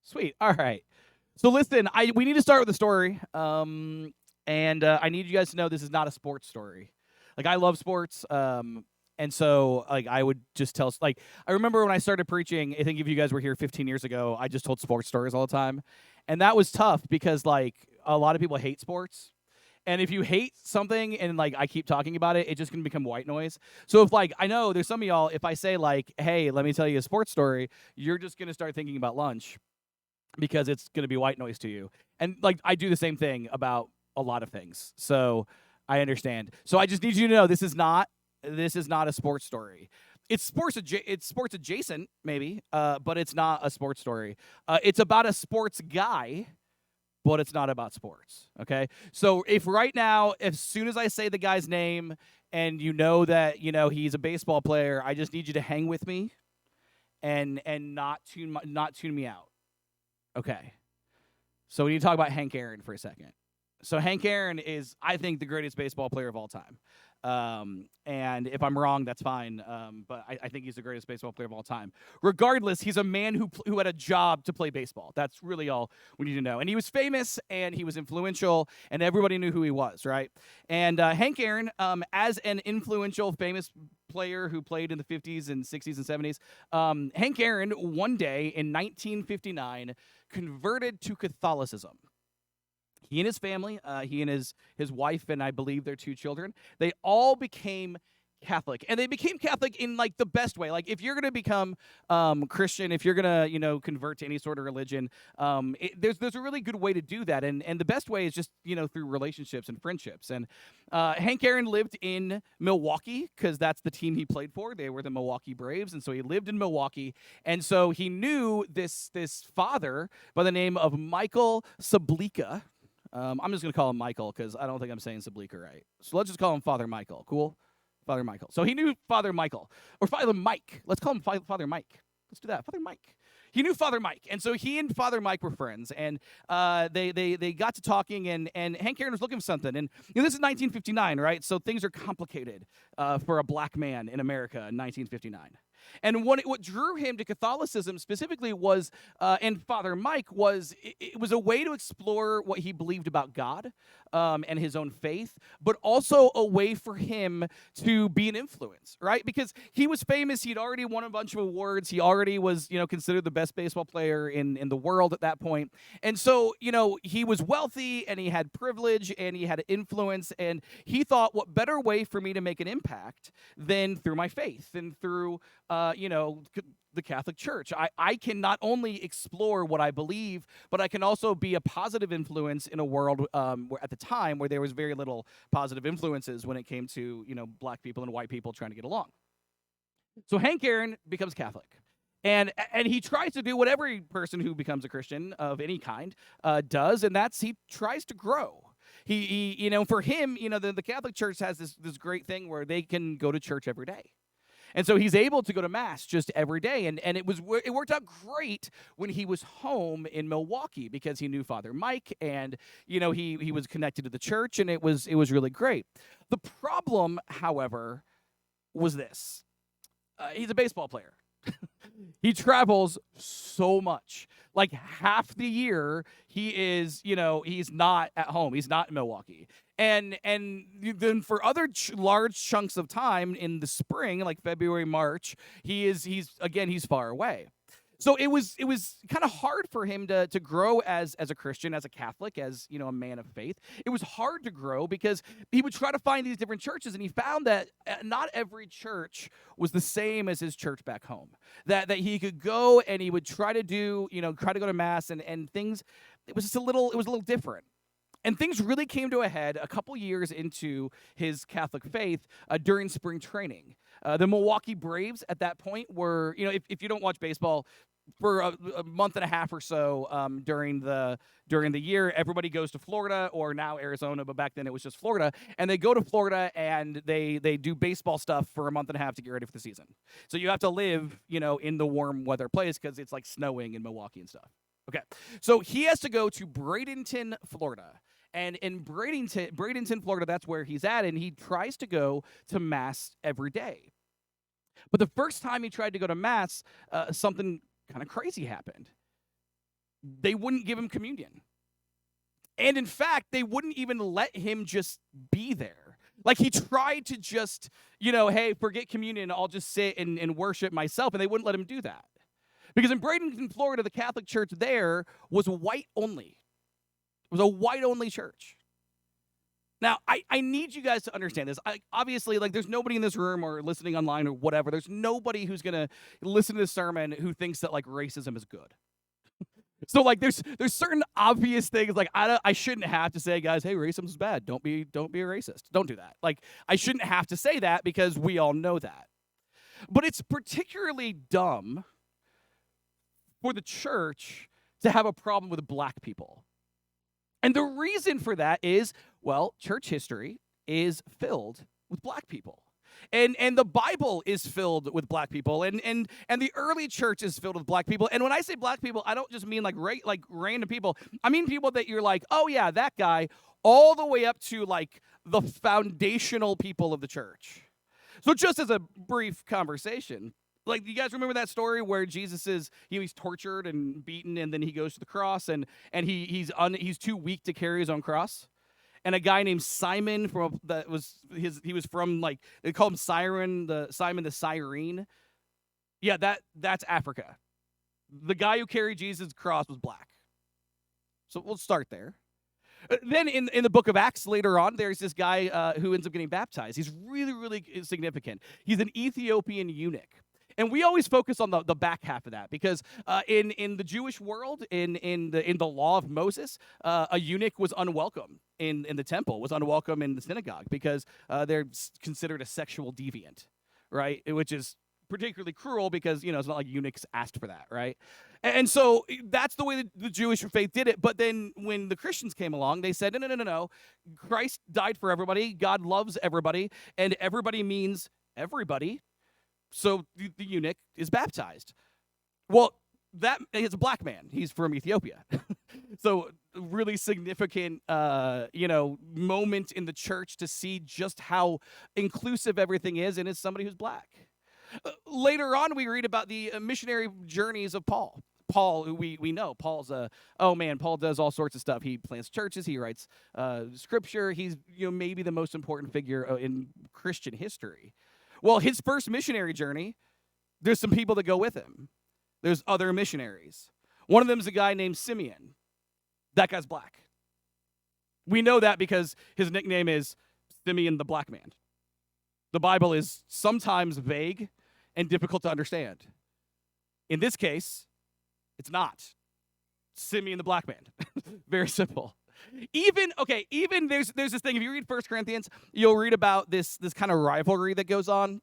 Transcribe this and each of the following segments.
Sweet. All right. So listen, we need to start with a story. And I need you guys to know this is not a sports story. Like I love sports. And so like I would just tell like I remember when I started preaching, I think if you guys were here 15 years ago, I just told sports stories all the time. And that was tough because like a lot of people hate sports. And if you hate something and like I keep talking about it, it's just gonna become white noise. So if like I know there's some of y'all, if I say like, hey, let me tell you a sports story, you're just gonna start thinking about lunch because it's going to be white noise to you. And like I do the same thing about a lot of things. So I understand. So I just need you to know this is not a sports story. It's sports adjacent maybe, but it's not a sports story. It's about a sports guy, but it's not about sports. Okay. So if right now, as soon as I say the guy's name and you know that he's a baseball player, I just need you to hang with me and not tune me out. Okay. So we need to talk about Hank Aaron for a second. So Hank Aaron is, I think, the greatest baseball player of all time. And if I'm wrong, that's fine. But I think he's the greatest baseball player of all time. Regardless, he's a man who had a job to play baseball. That's really all we need to know. And he was famous and he was influential, and everybody knew who he was, right? And Hank Aaron, as an influential, famous player who played in the 50s and 60s and 70s, Hank Aaron, one day in 1959, converted to Catholicism. He and his family, he and his wife, and I believe their two children, they all became Catholic, and they became Catholic in like the best way. Like if you're gonna become Christian, if you're gonna convert to any sort of religion, there's a really good way to do that, and the best way is just through relationships and friendships. And Hank Aaron lived in Milwaukee because that's the team he played for. They were the Milwaukee Braves, and so he lived in Milwaukee, and so he knew this father by the name of Michael Sablika. I'm just going to call him Michael because I don't think I'm saying Sablika right. So let's just call him Father Michael. Cool? Father Michael. So he knew Father Michael. Or Father Mike. Let's call him Father Mike. Let's do that. Father Mike. He knew Father Mike. And so he and Father Mike were friends. And they got to talking, and Hank Aaron was looking for something. And this is 1959, right? So things are complicated for a black man in America in 1959. And what drew him to Catholicism specifically was, and Father Mike was, it was a way to explore what he believed about God and his own faith, but also a way for him to be an influence, right? Because he was famous. He'd already won a bunch of awards. He already was, considered the best baseball player in the world at that point. And so, he was wealthy and he had privilege and he had influence. And he thought, what better way for me to make an impact than through my faith and through the Catholic Church. I can not only explore what I believe, but I can also be a positive influence in a world where at the time where there was very little positive influences when it came to black people and white people trying to get along. So Hank Aaron becomes Catholic. And he tries to do what every person who becomes a Christian of any kind does, and that's he tries to grow. He for him, the Catholic Church has this great thing where they can go to church every day. And so he's able to go to mass just every day, and it worked out great when he was home in Milwaukee because he knew Father Mike, and he was connected to the church, and it was really great. The problem, however, was this: he's a baseball player. He travels so much. Like half the year, he is, he's not at home. He's not in Milwaukee. And then for other large chunks of time in the spring, like February, March, he's far away. So it was kind of hard for him to grow as a Christian, as a Catholic, as a man of faith. It was hard to grow because he would try to find these different churches, and he found that not every church was the same as his church back home. That he could go and he would try to go to mass, and things. It was a little different. And things really came to a head a couple years into his Catholic faith during spring training. The Milwaukee Braves at that point were, if you don't watch baseball, for a month and a half or so during the year, everybody goes to Florida, or now Arizona, but back then it was just Florida. And they go to Florida and they do baseball stuff for a month and a half to get ready for the season. So you have to live, in the warm weather place because it's like snowing in Milwaukee and stuff. Okay, so he has to go to Bradenton, Florida. And in Bradenton, Florida, that's where he's at, and he tries to go to mass every day. But the first time he tried to go to mass, something kind of crazy happened. they wouldn't give him communion. And in fact, they wouldn't even let him just be there. Like he tried to just, hey, forget communion, I'll just sit and worship myself. And they wouldn't let him do that. Because in Bradenton, Florida, the Catholic Church there was white only. It was a white only church. Now, I need you guys to understand this. Obviously, there's nobody in this room or listening online or whatever. There's nobody who's going to listen to this sermon who thinks that, racism is good. So, there's certain obvious things, I shouldn't have to say, guys, hey, racism is bad. Don't be a racist. Don't do that. I shouldn't have to say that because we all know that. But it's particularly dumb for the church to have a problem with black people. And the reason for that is, well, church history is filled with black people. And the Bible is filled with black people, and the early church is filled with black people. And when I say black people, I don't just mean like random people. I mean people that you're like, oh yeah, that guy, all the way up to the foundational people of the church. So just as a brief conversation, you guys remember that story where Jesus is he's tortured and beaten, and then he goes to the cross, and he's too weak to carry his own cross. And a guy named Simon he was from they call him Simon the Cyrene. Yeah, that's Africa. The guy who carried Jesus' cross was black. So we'll start there. Then in the book of Acts later on, there's this guy who ends up getting baptized. He's really, really significant. He's an Ethiopian eunuch. And we always focus on the back half of that because in the Jewish world, in the law of Moses, a eunuch was unwelcome in the temple, was unwelcome in the synagogue because they're considered a sexual deviant, right? Which is particularly cruel because, it's not like eunuchs asked for that, right? And so that's the way the Jewish faith did it. But then when the Christians came along, they said, no. Christ died for everybody. God loves everybody. And everybody means everybody. So the eunuch is baptized. Well, that is a black man. He's from Ethiopia. So really significant, moment in the church to see just how inclusive everything is, and it's somebody who's black. Later on, we read about the missionary journeys of Paul. Paul, who we know, Paul does all sorts of stuff. He plants churches. He writes scripture. He's maybe the most important figure in Christian history. Well, his first missionary journey, there's some people that go with him. There's other missionaries. One of them is a guy named Simeon. That guy's black. We know that because his nickname is Simeon the Black Man. The Bible is sometimes vague and difficult to understand. In this case, it's not. Simeon the Black Man. Very simple. Even there's this thing, if you read 1 Corinthians, you'll read about this kind of rivalry that goes on.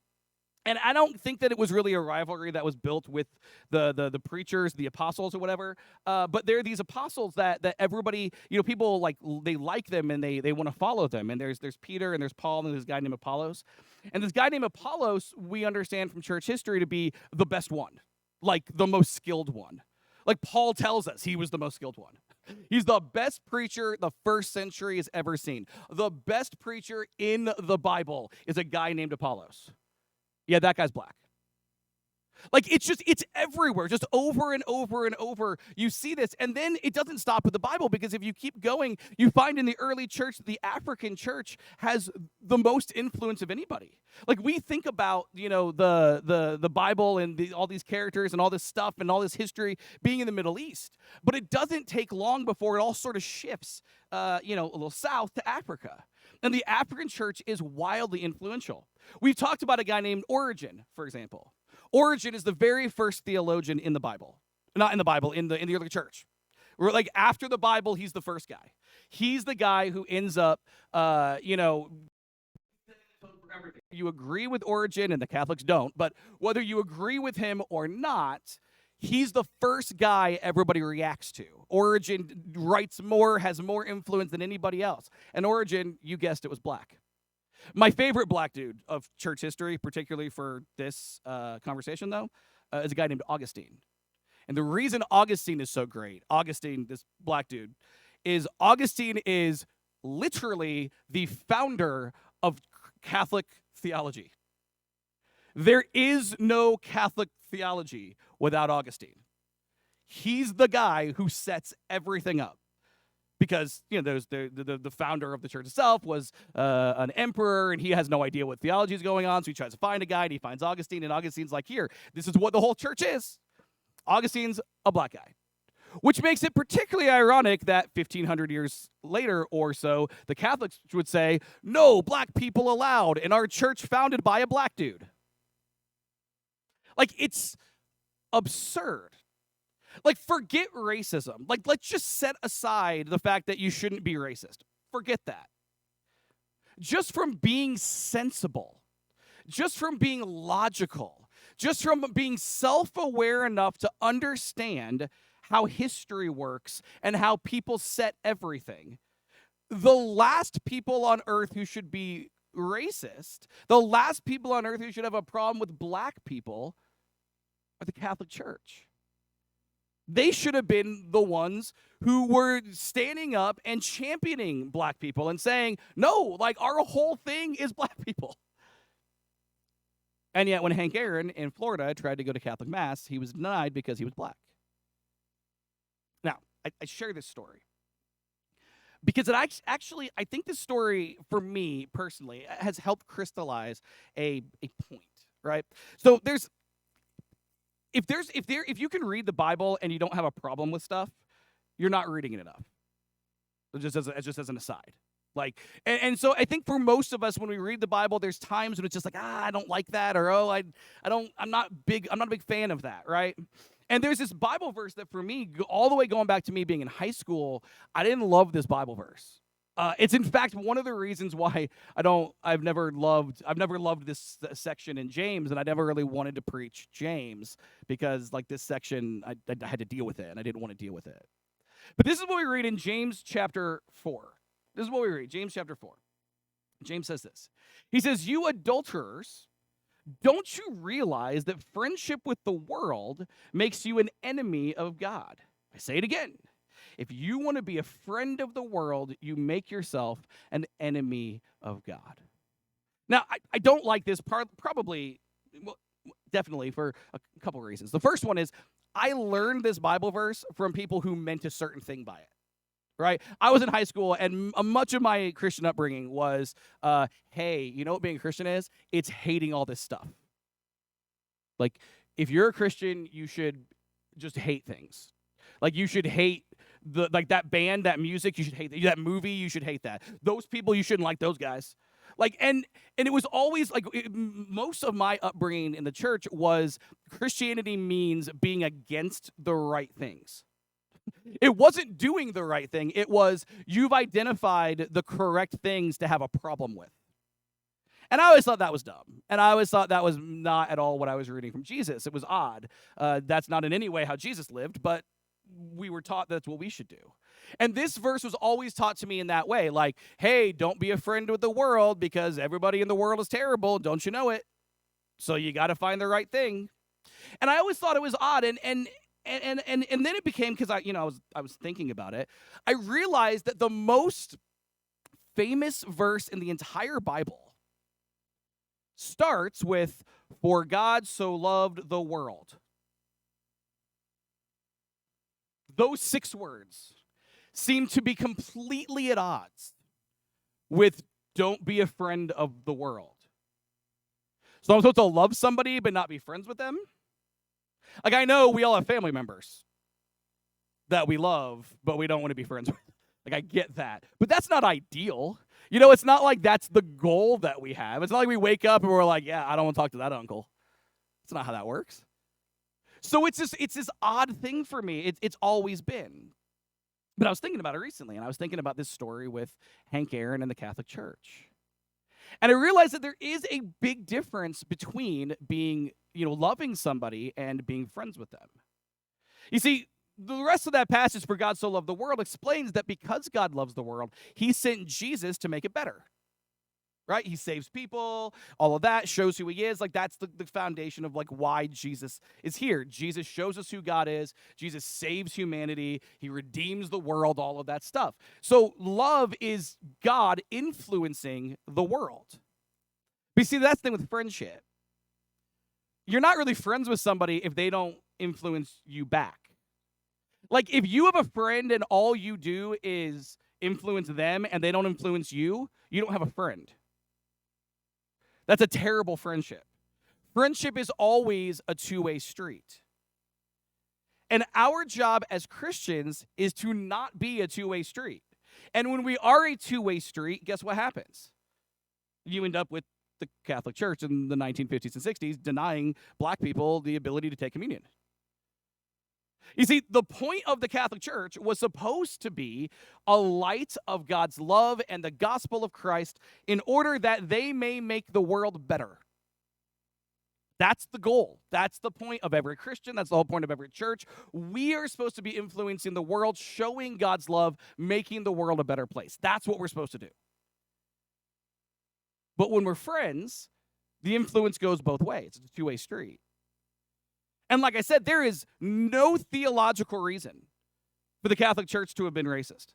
And I don't think that it was really a rivalry that was built with the preachers, the apostles or whatever. But there are these apostles that everybody, people they like them and they want to follow them. And there's Peter and there's Paul and there's this guy named Apollos. And this guy named Apollos, we understand from church history to be the best one, the most skilled one. Paul tells us he was the most skilled one. He's the best preacher the first century has ever seen. The best preacher in the Bible is a guy named Apollos. Yeah, that guy's black. It's everywhere, just over and over and over. You see this, and then it doesn't stop with the Bible, because if you keep going, you find in the early church, the African church has the most influence of anybody. We think about, the Bible and all these characters and all this stuff and all this history being in the Middle East, but it doesn't take long before it all sort of shifts, a little south to Africa. And the African church is wildly influential. We've talked about a guy named Origen, for example. Origen is the very first theologian in the Bible. Not in the Bible, in the early church. After the Bible, he's the first guy. He's the guy who ends up, you agree with Origen, and the Catholics don't, but whether you agree with him or not, he's the first guy everybody reacts to. Origen writes more, has more influence than anybody else. And Origen, you guessed it, was black. My favorite black dude of church history, particularly for this conversation, though, is a guy named Augustine. And the reason Augustine is so great, Augustine, this black dude, is Augustine is literally the founder of Catholic theology. There is no Catholic theology without Augustine. He's the guy who sets everything up. Because there's the founder of the church itself was an emperor, and he has no idea what theology is going on, so he tries to find a guy, and he finds Augustine, and Augustine's like, here, this is what the whole church is. Augustine's a black guy, which makes it particularly ironic that 1,500 years later or so, the Catholics would say, no black people allowed in our church founded by a black dude. Like, it's absurd. Like, forget racism. Like, let's just set aside the fact that you shouldn't be racist. Forget that. Just from being sensible, just from being logical, just from being self-aware enough to understand how history works and how people set everything, the last people on earth who should be racist, the last people on earth who should have a problem with black people are the Catholic Church. They should have been the ones who were standing up and championing black people and saying, no, like, our whole thing is black people. And yet when Hank Aaron in Florida tried to go to Catholic Mass, he was denied because he was black. Now, I share this story because it actually, I think this story, for me personally, has helped crystallize a point, right? So if you can read the Bible and you don't have a problem with stuff, you're not reading it enough. Just as an aside. Like, and so I think for most of us, when we read the Bible, there's times when it's just like, I don't like that, or I'm not a big fan of that, right? And there's this Bible verse that for me, all the way going back to me being in high school, I didn't love this Bible verse. It's in fact one of the reasons why I've never loved this section in James, and I never really wanted to preach James because, like, this section I had to deal with it, and I didn't want to deal with it. But this is what we read in James chapter 4. This is what we read, James chapter 4. James says this. He says, "You adulterers, don't you realize that friendship with the world makes you an enemy of God?" I say it again. If you want to be a friend of the world, you make yourself an enemy of God. Now, I don't like this probably, well, definitely for a couple of reasons. The first one is I learned this Bible verse from people who meant a certain thing by it, right? I was in high school, and much of my Christian upbringing was, hey, you know what being a Christian is? It's hating all this stuff. Like, if you're a Christian, you should just hate things. Like, you should hate that band, that music, you should hate that movie, you should hate that. Those people, you shouldn't like those guys. Like, and it was always like most of my upbringing in the church was Christianity means being against the right things. It wasn't doing the right thing. It was you've identified the correct things to have a problem with. And I always thought that was dumb. And I always thought that was not at all what I was reading from Jesus. It was odd. That's not in any way how Jesus lived, but we were taught that's what we should do. And this verse was always taught to me in that way. Like, hey, don't be a friend with the world because everybody in the world is terrible. Don't you know it? So you got to find the right thing. And I always thought it was odd. And then it became, because I was thinking about it, I realized that the most famous verse in the entire Bible starts with, "For God so loved the world." Those 6 words seem to be completely at odds with "don't be a friend of the world." So I'm supposed to love somebody but not be friends with them? Like, I know we all have family members that we love, but we don't want to be friends with. Like, I get that. But that's not ideal. It's not like that's the goal that we have. It's not like we wake up and we're like, yeah, I don't want to talk to that uncle. That's not how that works. So it's this odd thing for me. It's always been. But I was thinking about it recently, and I was thinking about this story with Hank Aaron and the Catholic Church. And I realized that there is a big difference between being, loving somebody and being friends with them. You see, the rest of that passage, "For God so loved the world," explains that because God loves the world, he sent Jesus to make it better. Right? He saves people, all of that, shows who he is. Like, that's the foundation of, like, why Jesus is here. Jesus shows us who God is. Jesus saves humanity. He redeems the world, all of that stuff. So love is God influencing the world. But you see, that's the thing with friendship. You're not really friends with somebody if they don't influence you back. Like, if you have a friend and all you do is influence them and they don't influence you, you don't have a friend. That's a terrible friendship. Friendship is always a two-way street. And our job as Christians is to not be a two-way street. And when we are a two-way street, guess what happens? You end up with the Catholic Church in the 1950s and 60s denying black people the ability to take communion. You see, the point of the Catholic Church was supposed to be a light of God's love and the gospel of Christ in order that they may make the world better. That's the goal. That's the point of every Christian. That's the whole point of every church. We are supposed to be influencing the world, showing God's love, making the world a better place. That's what we're supposed to do. But when we're friends, the influence goes both ways. It's a two-way street. And like I said, there is no theological reason for the Catholic Church to have been racist.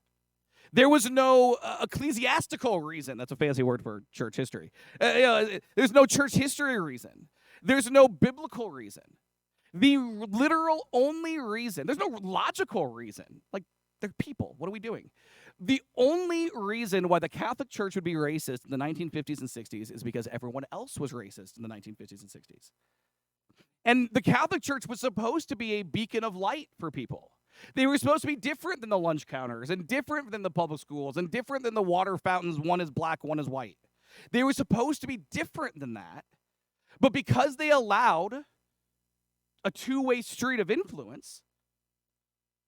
There was no ecclesiastical reason. That's a fancy word for church history. There's no church history reason. There's no biblical reason. The literal only reason, there's no logical reason. Like, they're people. What are we doing? The only reason why the Catholic Church would be racist in the 1950s and 60s is because everyone else was racist in the 1950s and 60s. And the Catholic Church was supposed to be a beacon of light for people. They were supposed to be different than the lunch counters and different than the public schools and different than the water fountains. One is black, one is white. They were supposed to be different than that. But because they allowed a two-way street of influence,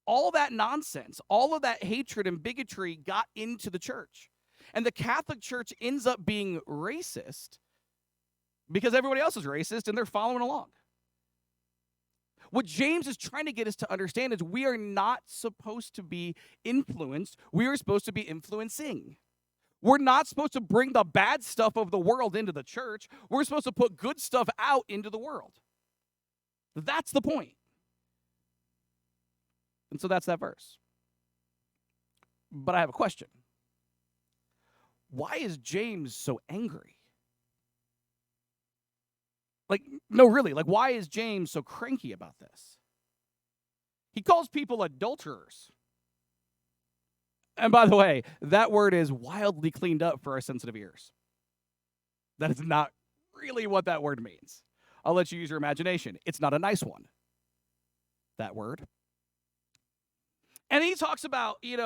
all that nonsense, all of that hatred and bigotry got into the church. And the Catholic Church ends up being racist because everybody else is racist and they're following along. What James is trying to get us to understand is we are not supposed to be influenced. We are supposed to be influencing. We're not supposed to bring the bad stuff of the world into the church. We're supposed to put good stuff out into the world. That's the point. And so that's that verse. But I have a question. Why is James so angry? Like, no, really, like, why is James so cranky about this? He calls people adulterers. And by the way, that word is wildly cleaned up for our sensitive ears. That is not really what that word means. I'll let you use your imagination. It's not a nice one, that word. And he talks about, he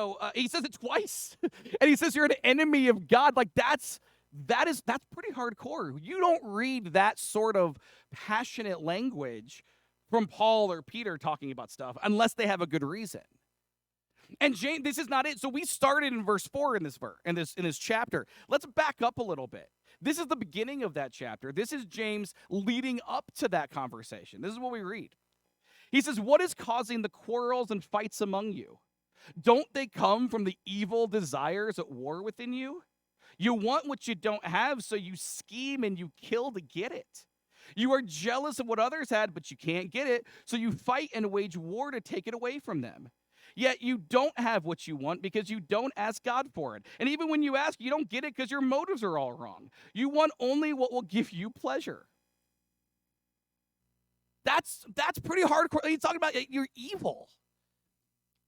says it twice. And he says you're an enemy of God. Like, that's pretty hardcore. You don't read that sort of passionate language from Paul or Peter talking about stuff unless they have a good reason. And James, this is not it. So we started in verse 4 in this chapter. Let's back up a little bit. This is the beginning of that chapter. This is James leading up to that conversation. This is what we read. He says, "What is causing the quarrels and fights among you? Don't they come from the evil desires at war within you? You want what you don't have, so you scheme and you kill to get it. You are jealous of what others had, but you can't get it, so you fight and wage war to take it away from them. Yet you don't have what you want because you don't ask God for it. And even when you ask, you don't get it because your motives are all wrong. You want only what will give you pleasure." That's pretty hardcore. He's talking about you're evil.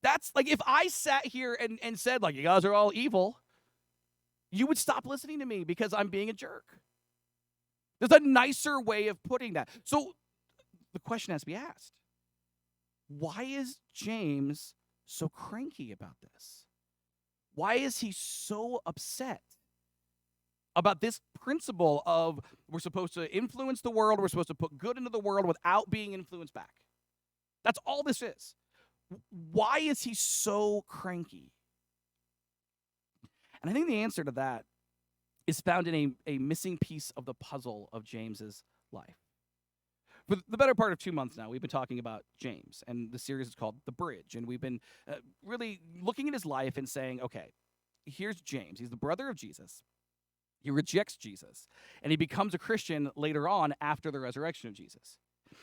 That's like if I sat here and said, like, you guys are all evil, you would stop listening to me because I'm being a jerk. There's a nicer way of putting that. So the question has to be asked. Why is James so cranky about this? Why is he so upset about this principle of we're supposed to influence the world, we're supposed to put good into the world without being influenced back? That's all this is. Why is he so cranky? And I think the answer to that is found in a missing piece of the puzzle of James's life. For the better part of 2 months now, we've been talking about James, and the series is called The Bridge, and we've been really looking at his life and saying, okay, here's James. He's the brother of Jesus. He rejects Jesus, and he becomes a Christian later on after the resurrection of Jesus.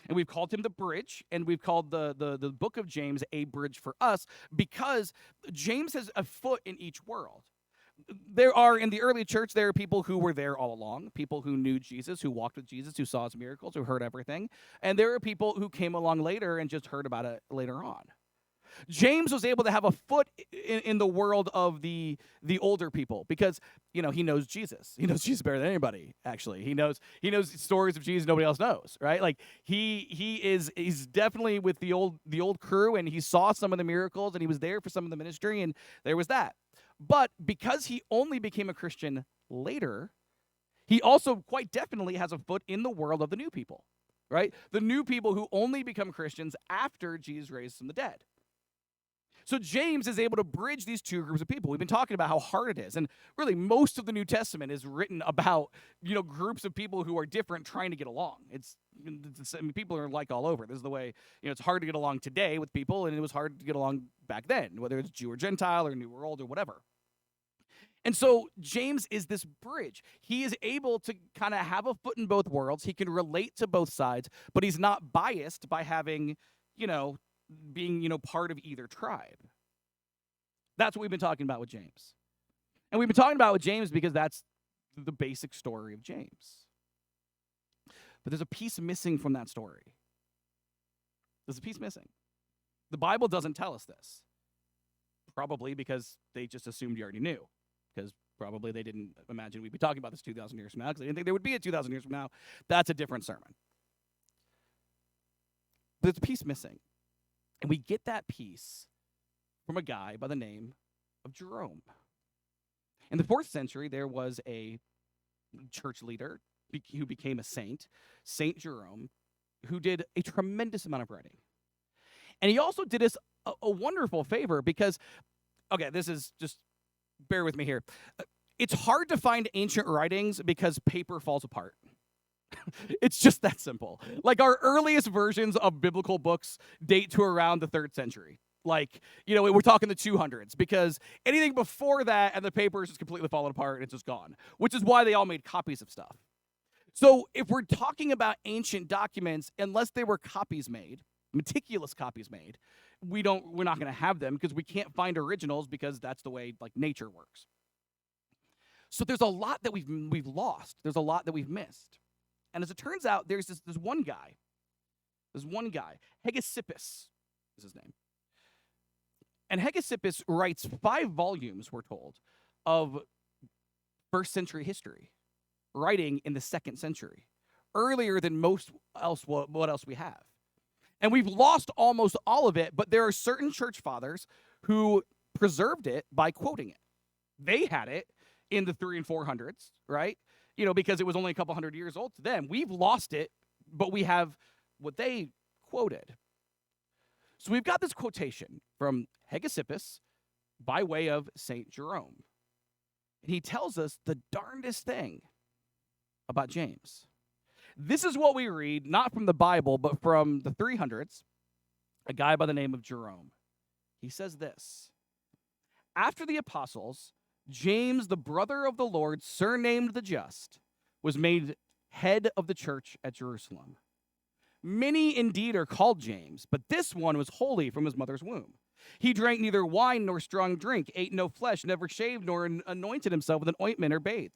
And we've called him the bridge, and we've called the book of James a bridge for us because James has a foot in each world. In the early church, there are people who were there all along, people who knew Jesus, who walked with Jesus, who saw his miracles, who heard everything. And there are people who came along later and just heard about it later on. James was able to have a foot in the world of the older people because, he knows Jesus. He knows Jesus better than anybody, actually. He knows stories of Jesus nobody else knows, right? Like he's definitely with the old crew, and he saw some of the miracles, and he was there for some of the ministry, and there was that. But because he only became a Christian later, he also quite definitely has a foot in the world of the new people, right? The new people who only become Christians after Jesus raised from the dead. So James is able to bridge these two groups of people. We've been talking about how hard it is. And really, most of the New Testament is written about, groups of people who are different trying to get along. People are like all over. This is the way, it's hard to get along today with people, and it was hard to get along back then, whether it's Jew or Gentile or New or Old or whatever. And so James is this bridge. He is able to kind of have a foot in both worlds. He can relate to both sides, but he's not biased by having, being, part of either tribe. That's what we've been talking about with James. And we've been talking about with James because that's the basic story of James. But there's a piece missing from that story. There's a piece missing. The Bible doesn't tell us this. Probably because they just assumed you already knew. Because probably they didn't imagine we'd be talking about this 2,000 years from now, because they didn't think there would be a 2,000 years from now. That's a different sermon. But there's a piece missing. And we get that piece from a guy by the name of Jerome. In the 4th century, there was a church leader who became a saint, Saint Jerome, who did a tremendous amount of writing. And he also did us a wonderful favor because, okay, this is just, bear with me here. It's hard to find ancient writings because paper falls apart. It's just that simple. Like, our earliest versions of biblical books date to around the 3rd century. Like, we're talking the 200s, because anything before that and the paper is just completely fallen apart and it's just gone, which is why they all made copies of stuff. So if we're talking about ancient documents, unless they were copies made, meticulous copies made, we're not going to have them because we can't find originals, because that's the way nature works. So there's a lot that we've lost. There's a lot that we've missed. And as it turns out, there's this one guy. Hegesippus is his name. And Hegesippus writes 5 volumes, we're told, of 1st century history, writing in the 2nd century, earlier than what else we have. And we've lost almost all of it, but there are certain church fathers who preserved it by quoting it. They had it in the 300s and 400s, right? Because it was only a couple hundred years old to them. We've lost it, but we have what they quoted. So we've got this quotation from Hegesippus by way of St. Jerome. And he tells us the darndest thing about James. This is what we read, not from the Bible, but from the 300s, a guy by the name of Jerome. He says this: after the apostles, James, the brother of the Lord, surnamed the Just, was made head of the church at Jerusalem. Many indeed are called James, but this one was holy from his mother's womb. He drank neither wine nor strong drink, ate no flesh, never shaved nor anointed himself with an ointment or bathed.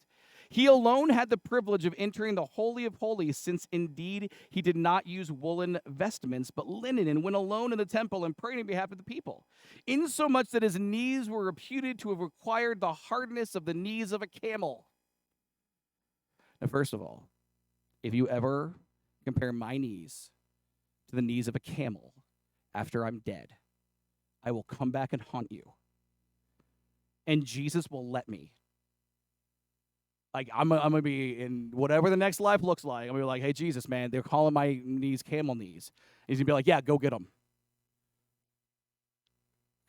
He alone had the privilege of entering the Holy of Holies, since indeed he did not use woolen vestments, but linen, and went alone in the temple and prayed on behalf of the people, insomuch that his knees were reputed to have required the hardness of the knees of a camel. Now, first of all, if you ever compare my knees to the knees of a camel after I'm dead, I will come back and haunt you. And Jesus will let me. I'm going to be in whatever the next life looks like. I'm going to be like, hey, Jesus, man, they're calling my knees camel knees. And he's going to be like, yeah, go get them.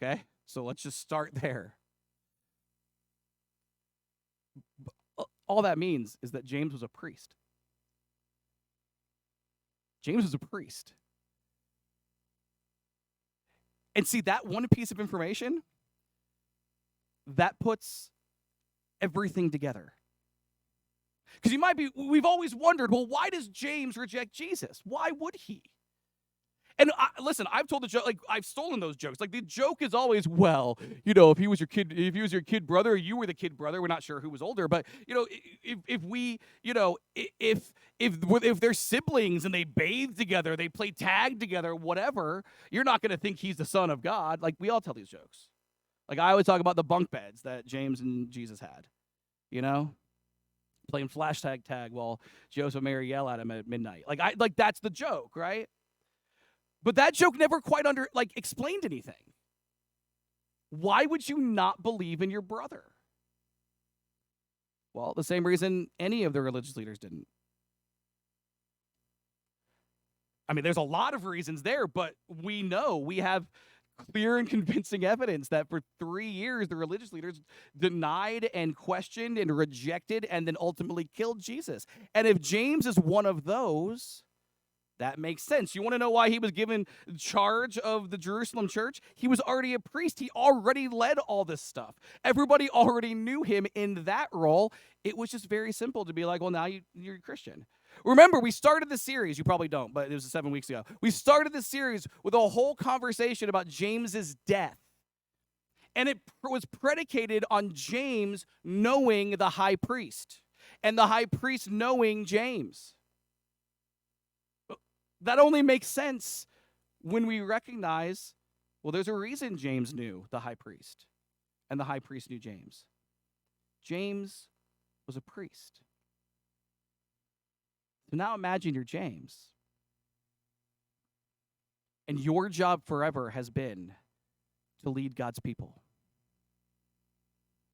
Okay? So let's just start there. All that means is that James was a priest. James was a priest. And see, that one piece of information, that puts everything together. Because we've always wondered, well, why does James reject Jesus? Why would he? And listen, I've told the joke, like I've stolen those jokes. Like the joke is always, well, if he was your kid brother, or you were the kid brother. We're not sure who was older, but if we, if they're siblings and they bathe together, they play tag together, whatever, you're not going to think he's the son of God. Like we all tell these jokes. Like I always talk about the bunk beds that James and Jesus had, playing flash tag while Joseph and Mary yell at him at midnight. Like that's the joke, right? But that joke never quite explained anything. Why would you not believe in your brother? Well, the same reason any of the religious leaders didn't. I mean, there's a lot of reasons there, but we have clear and convincing evidence that for 3 years the religious leaders denied and questioned and rejected and then ultimately killed Jesus. And if James is one of those, that makes sense. You want to know why he was given charge of the Jerusalem church? He was already a priest. He already led all this stuff. Everybody already knew him in that role. It was just very simple to be like, well, now you're a Christian. Remember, we started the series. You probably don't, but it was 7 weeks ago. We started the series with a whole conversation about James's death. And it was predicated on James knowing the high priest and the high priest knowing James. That only makes sense when we recognize, well, there's a reason James knew the high priest, and the high priest knew James. James was a priest. So now imagine you're James, and your job forever has been to lead God's people.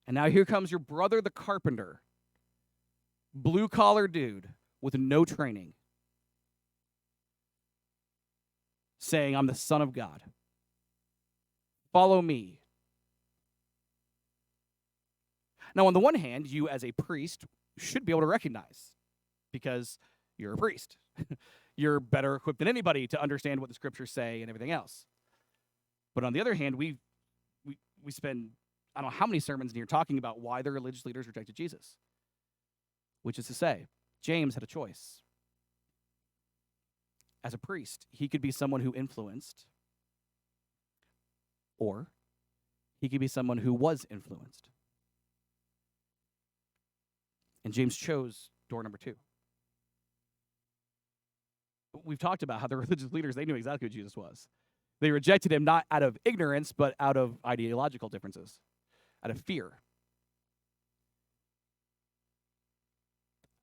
And now here comes your brother, the carpenter, blue-collar dude with no training, saying, I'm the Son of God. Follow me. Now, on the one hand, you as a priest should be able to recognize, because you're a priest. You're better equipped than anybody to understand what the scriptures say and everything else. But on the other hand, we spend, I don't know how many sermons in here talking about why the religious leaders rejected Jesus. Which is to say, James had a choice. As a priest, he could be someone who influenced, or he could be someone who was influenced. And James chose door number 2. We've talked about how the religious leaders, they knew exactly who Jesus was. They rejected him not out of ignorance, but out of ideological differences, out of fear.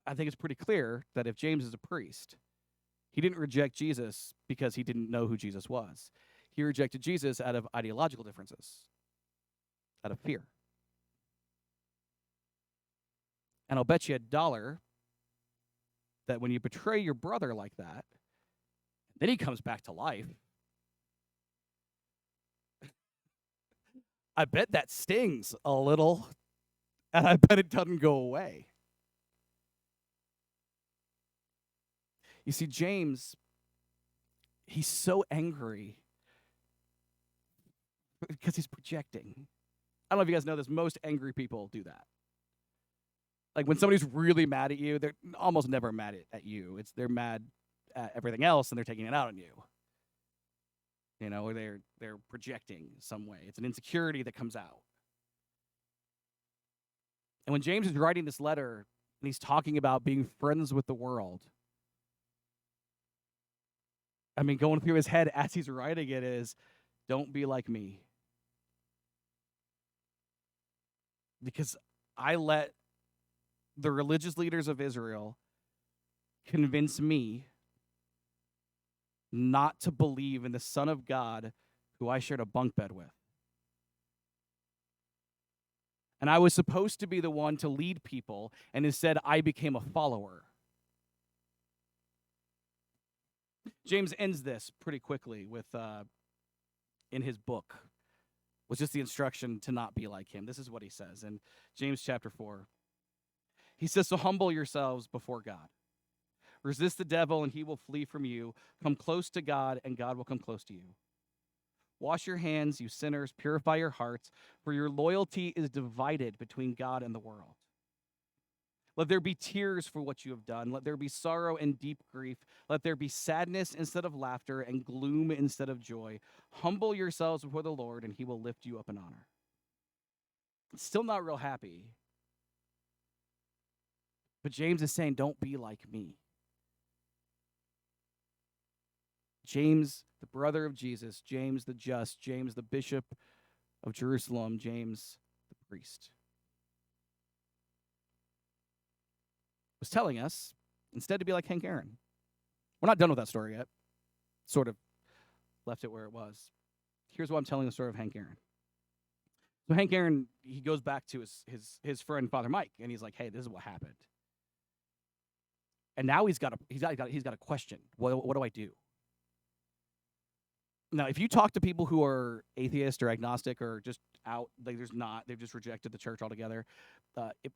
I think it's pretty clear that if James is a priest, he didn't reject Jesus because he didn't know who Jesus was. He rejected Jesus out of ideological differences, out of fear. And I'll bet you $1 that when you betray your brother like that, then he comes back to life, I bet that stings a little, and I bet it doesn't go away. You see, James, he's so angry because he's projecting. I don't know if you guys know this, most angry people do that. Like when somebody's really mad at you, they're almost never mad at you. They're mad at everything else and they're taking it out on you. Or they're projecting some way. It's an insecurity that comes out. And when James is writing this letter and he's talking about being friends with the world, I mean, going through his head as he's writing it is, don't be like me. Because I let the religious leaders of Israel convince me not to believe in the Son of God who I shared a bunk bed with. And I was supposed to be the one to lead people, and instead I became a follower. James ends this pretty quickly with, in his book, was just the instruction to not be like him. This is what he says in James chapter 4. He says, so humble yourselves before God. Resist the devil, and he will flee from you. Come close to God, and God will come close to you. Wash your hands, you sinners. Purify your hearts, for your loyalty is divided between God and the world. Let there be tears for what you have done. Let there be sorrow and deep grief. Let there be sadness instead of laughter and gloom instead of joy. Humble yourselves before the Lord, and he will lift you up in honor. Still not real happy. But James is saying, don't be like me. James, the brother of Jesus, James the just, James the bishop of Jerusalem, James the priest, was telling us instead to be like Hank Aaron. We're not done with that story yet. Sort of left it where it was. Here's why I'm telling the story of Hank Aaron. So Hank Aaron, he goes back to his friend Father Mike, and he's like, "Hey, this is what happened." And now he's got a question. What do I do? Now, if you talk to people who are atheist or agnostic or just out, like they've just rejected the church altogether.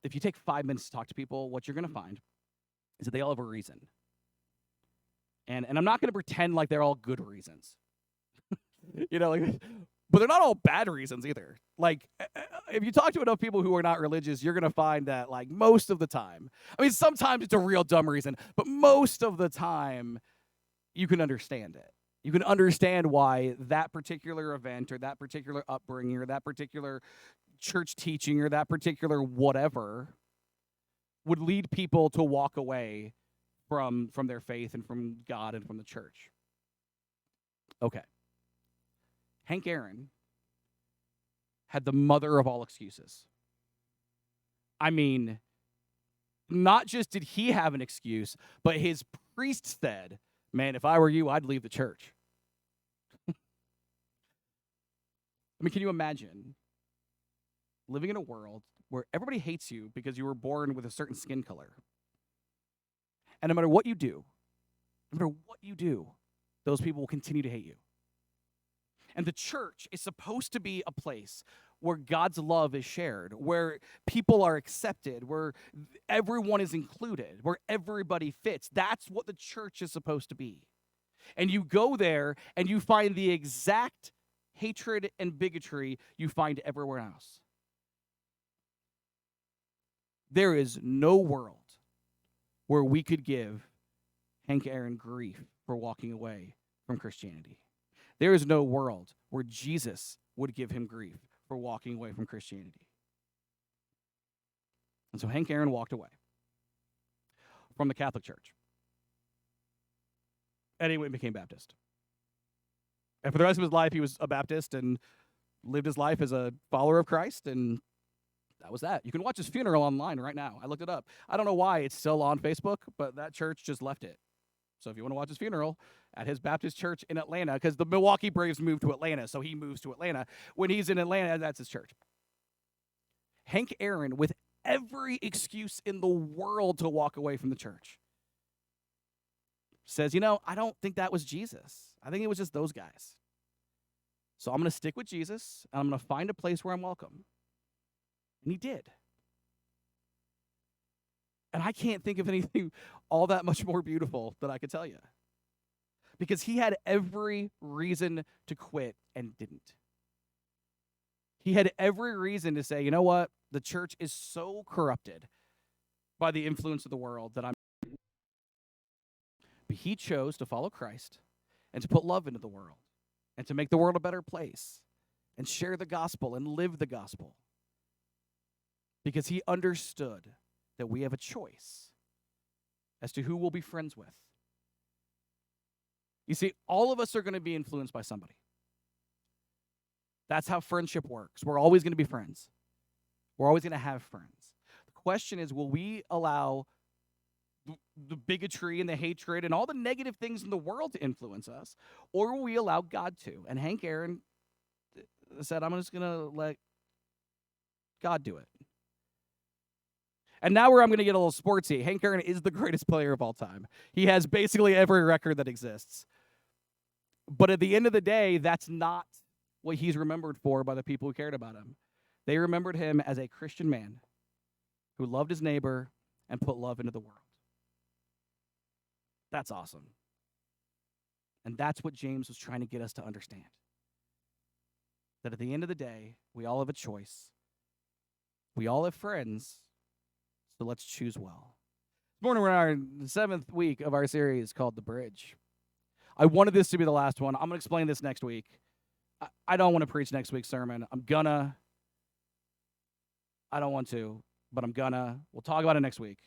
If you take 5 minutes to talk to people, what you're going to find is that they all have a reason. And I'm not going to pretend like they're all good reasons, but they're not all bad reasons either. Like, if you talk to enough people who are not religious, you're going to find that, like, most of the time, I mean, sometimes it's a real dumb reason, but most of the time, you can understand it. You can understand why that particular event or that particular upbringing or that particular church teaching or that particular whatever would lead people to walk away from their faith and from God and from the church. Okay. Hank Aaron had the mother of all excuses. I mean, not just did he have an excuse, but his priest said, "Man, if I were you, I'd leave the church." I mean, can you imagine living in a world where everybody hates you because you were born with a certain skin color? And no matter what you do, those people will continue to hate you. And the church is supposed to be a place where God's love is shared, where people are accepted, where everyone is included, where everybody fits. That's what the church is supposed to be. And you go there and you find the exact hatred and bigotry you find everywhere else. There is no world where we could give Hank Aaron grief for walking away from Christianity. There is no world where Jesus would give him grief for walking away from Christianity. And so Hank Aaron walked away from the Catholic Church. And he went and became Baptist. And for the rest of his life, he was a Baptist and lived his life as a follower of Christ, and that was that. You can watch his funeral online right now. I looked it up. I don't know why it's still on Facebook, but that church just left it. So if you want to watch his funeral at his Baptist church in Atlanta, because the Milwaukee Braves moved to Atlanta, so he moves to Atlanta. When he's in Atlanta, that's his church. Hank Aaron, with every excuse in the world to walk away from the church, says, I don't think that was Jesus. I think it was just those guys. So I'm going to stick with Jesus, and I'm going to find a place where I'm welcome. And he did. And I can't think of anything all that much more beautiful that I could tell you. Because he had every reason to quit and didn't. He had every reason to say, you know what? The church is so corrupted by the influence of the world that I'm. But he chose to follow Christ and to put love into the world and to make the world a better place and share the gospel and live the gospel. Because he understood that we have a choice as to who we'll be friends with. You see, all of us are going to be influenced by somebody. That's how friendship works. We're always going to be friends. We're always going to have friends. The question is, will we allow the bigotry and the hatred and all the negative things in the world to influence us, or will we allow God to? And Hank Aaron said, I'm just going to let God do it. And now where I'm going to get a little sportsy, Hank Aaron is the greatest player of all time. He has basically every record that exists. But at the end of the day, that's not what he's remembered for by the people who cared about him. They remembered him as a Christian man who loved his neighbor and put love into the world. That's awesome. And that's what James was trying to get us to understand. That at the end of the day, we all have a choice. We all have friends. So let's choose well. This morning we're in our 7th week of our series called The Bridge. I wanted this to be the last one. I'm going to explain this next week. I don't want to preach next week's sermon. I don't want to, but I'm gonna. We'll talk about it next week.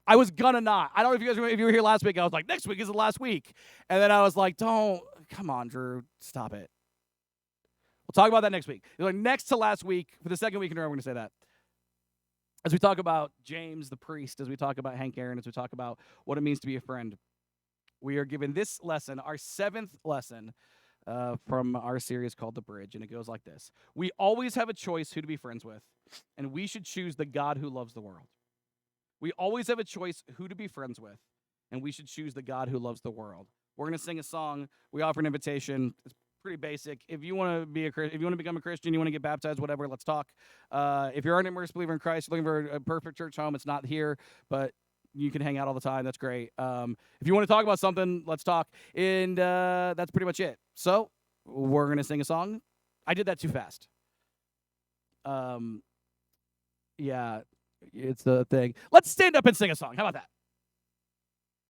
I was gonna not. I don't know if you guys remember, if you were here last week, I was like, next week is the last week. And then I was like, come on, Drew, stop it. We'll talk about that next week. Like next to last week, for the second week in a row, we're going to say that. As we talk about James the priest, as we talk about Hank Aaron, as we talk about what it means to be a friend, we are given this lesson, our 7th lesson from our series called The Bridge, and it goes like this. We always have a choice who to be friends with, and we should choose the God who loves the world. We always have a choice who to be friends with, and we should choose the God who loves the world. We're going to sing a song. We offer an invitation. It's pretty basic. If you want to become a Christian, you want to get baptized, whatever, let's talk. If you're an immersed believer in Christ, looking for a perfect church home, it's not here, but you can hang out all the time. That's great. If you want to talk about something, let's talk. And that's pretty much it. So we're going to sing a song. I did that too fast. Yeah, it's the thing. Let's stand up and sing a song. How about that?